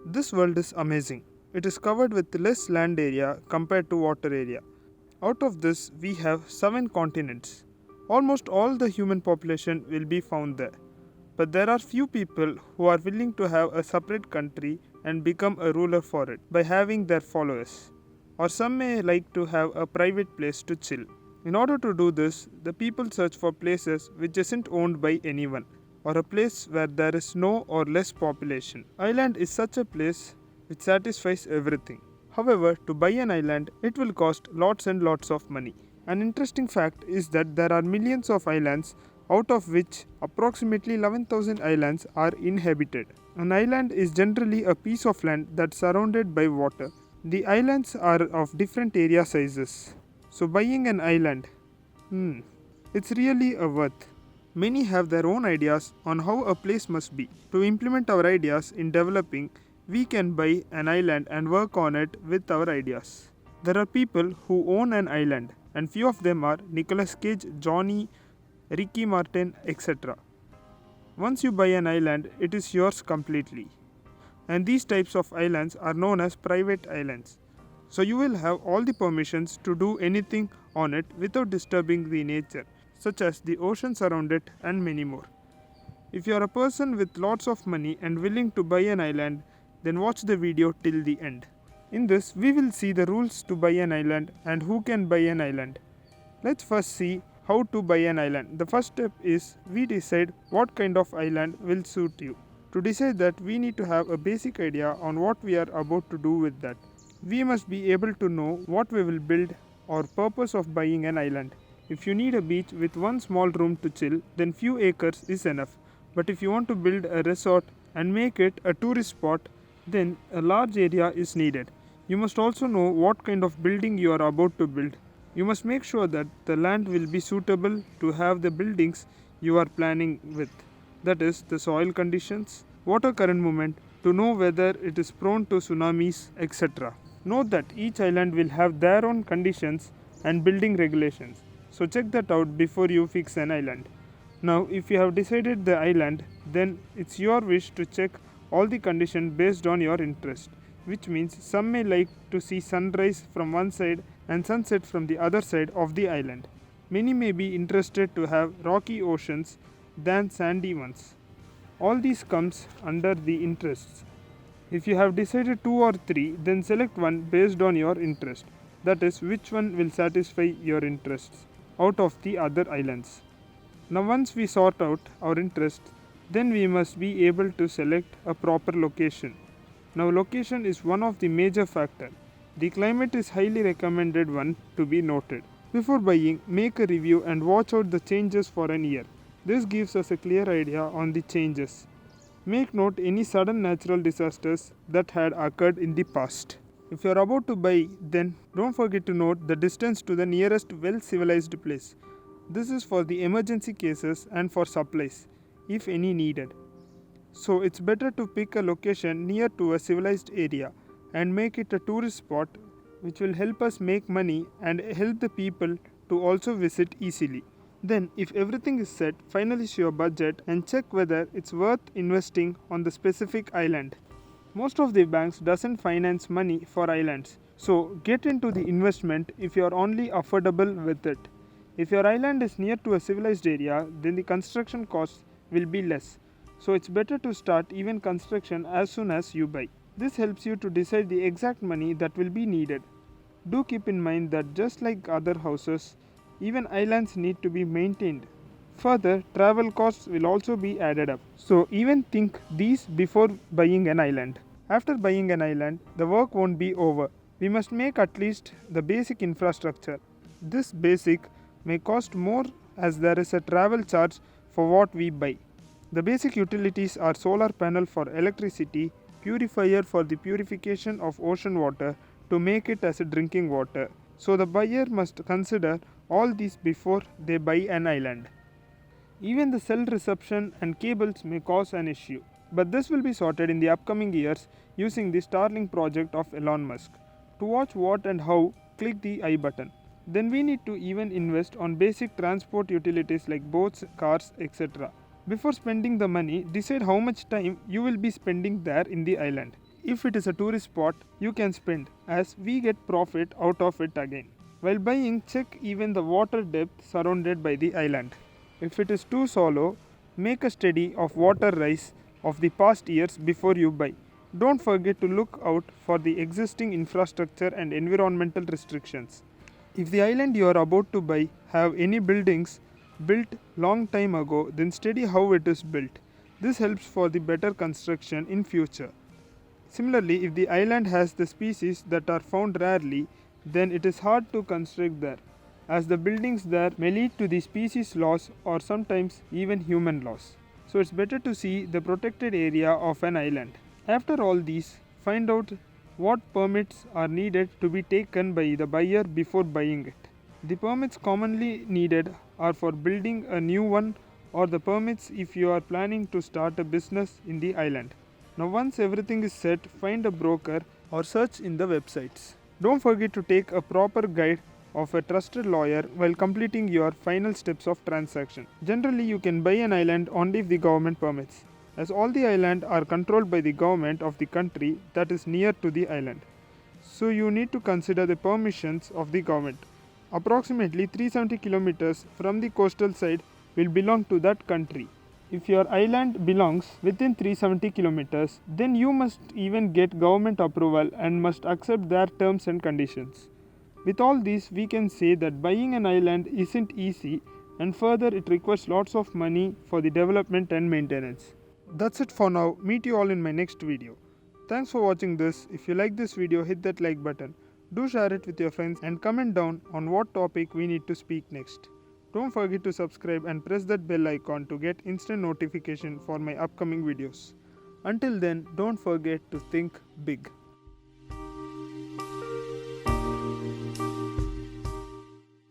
This world is amazing. It is covered with less land area compared to water area. Out of this, we have 7 continents. Almost all the human population will be found there. But there are few people who are willing to have a separate country and become a ruler for it by having their followers. Or some may like to have a private place to chill. In order to do this, the people search for places which isn't owned by anyone or a place where there is no or less population. Island is such a place which satisfies everything. However, to buy an island, it will cost lots and lots of money. An interesting fact is that there are millions of islands, out of which approximately 11,000 islands are inhabited. An island is generally a piece of land that's surrounded by water. The islands are of different area sizes. So buying an island, it's really a worth. Many have their own ideas on how a place must be. To implement our ideas in developing, we can buy an island and work on it with our ideas. There are people who own an island, and few of them are Nicolas Cage, Johnny, Ricky Martin, etc. Once you buy an island, it is yours completely. And these types of islands are known as private islands. So you will have all the permissions to do anything on it without disturbing the nature, such as the oceans around it and many more. If you are a person with lots of money and willing to buy an island, then watch the video till the end. In this, we will see the rules to buy an island and who can buy an island. Let's first see how to buy an island. The first step is we decide what kind of island will suit you. To decide that, we need to have a basic idea on what we are about to do with that. We must be able to know what we will build or purpose of buying an island. If you need a beach with one small room to chill, then few acres is enough. But if you want to build a resort and make it a tourist spot, then a large area is needed. You must also know what kind of building you are about to build. You must make sure that the land will be suitable to have the buildings you are planning with. That is, the soil conditions, water current movement, to know whether it is prone to tsunamis, etc. Note that each island will have their own conditions and building regulations. So check that out before you fix an island. Now, if you have decided the island, then it's your wish to check all the conditions based on your interest, which means some may like to see sunrise from one side and sunset from the other side of the island. Many may be interested to have rocky oceans than sandy ones. All these comes under the interests. If you have decided two or three, then select one based on your interest. That is, which one will satisfy your interests out of the other islands. Now, once we sort out our interests, then we must be able to select a proper location. Now, location is one of the major factors. The climate is highly recommended one to be noted. Before buying, make a review and watch out the changes for an year. This gives us a clear idea on the changes. Make note any sudden natural disasters that had occurred in the past. If you are about to buy, then don't forget to note the distance to the nearest well civilized place. This is for the emergency cases and for supplies, if any needed. So it's better to pick a location near to a civilized area and make it a tourist spot which will help us make money and help the people to also visit easily. Then, if everything is set, finalize your budget and check whether it's worth investing on the specific island. Most of the banks doesn't finance money for islands, so get into the investment if you are only affordable with it. If your island is near to a civilized area, then the construction costs will be less. So it's better to start even construction as soon as you buy. This helps you to decide the exact money that will be needed. Do keep in mind that just like other houses, even islands need to be maintained. Further, travel costs will also be added up. So even think these before buying an island. After buying an island, the work won't be over. We must make at least the basic infrastructure. This basic may cost more as there is a travel charge for what we buy. The basic utilities are solar panel for electricity, purifier for the purification of ocean water to make it as a drinking water. So the buyer must consider all these before they buy an island. Even the cell reception and cables may cause an issue, but this will be sorted in the upcoming years using the Starlink project of Elon Musk. To watch what and how, click the I button. Then we need to even invest on basic transport utilities like boats, cars, etc. Before spending the money, decide how much time you will be spending there in the island. if it is a tourist spot, you can spend, as we get profit out of it again. While buying, check even the water depth surrounded by the island. If it is too shallow, make a study of water rise of the past years before you buy. Don't forget to look out for the existing infrastructure and environmental restrictions. If the island you are about to buy have any buildings built long time ago, then study how it is built. This helps for the better construction in future. Similarly, if the island has the species that are found rarely, then it is hard to construct there, as the buildings there may lead to the species loss or sometimes even human loss. So it's better to see the protected area of an island. After all these, find out what permits are needed to be taken by the buyer before buying it. The permits commonly needed are for building a new one or the permits if you are planning to start a business in the island. Now, once everything is set, find a broker or search in the websites. Don't forget to take a proper guide of a trusted lawyer while completing your final steps of transaction. Generally, you can buy an island only if the government permits, as all the islands are controlled by the government of the country that is near to the island. So you need to consider the permissions of the government. Approximately 370 kilometers from the coastal side will belong to that country. If your island belongs within 370 kilometers, then you must even get government approval and must accept their terms and conditions. With all this, we can say that buying an island isn't easy, and further it requires lots of money for the development and maintenance. That's it for now. Meet you all in my next video. Thanks for watching this. If you like this video, hit that like button. Do share it with your friends and comment down on what topic we need to speak next. Don't forget to subscribe and press that bell icon to get instant notification for my upcoming videos. Until then, don't forget to think big.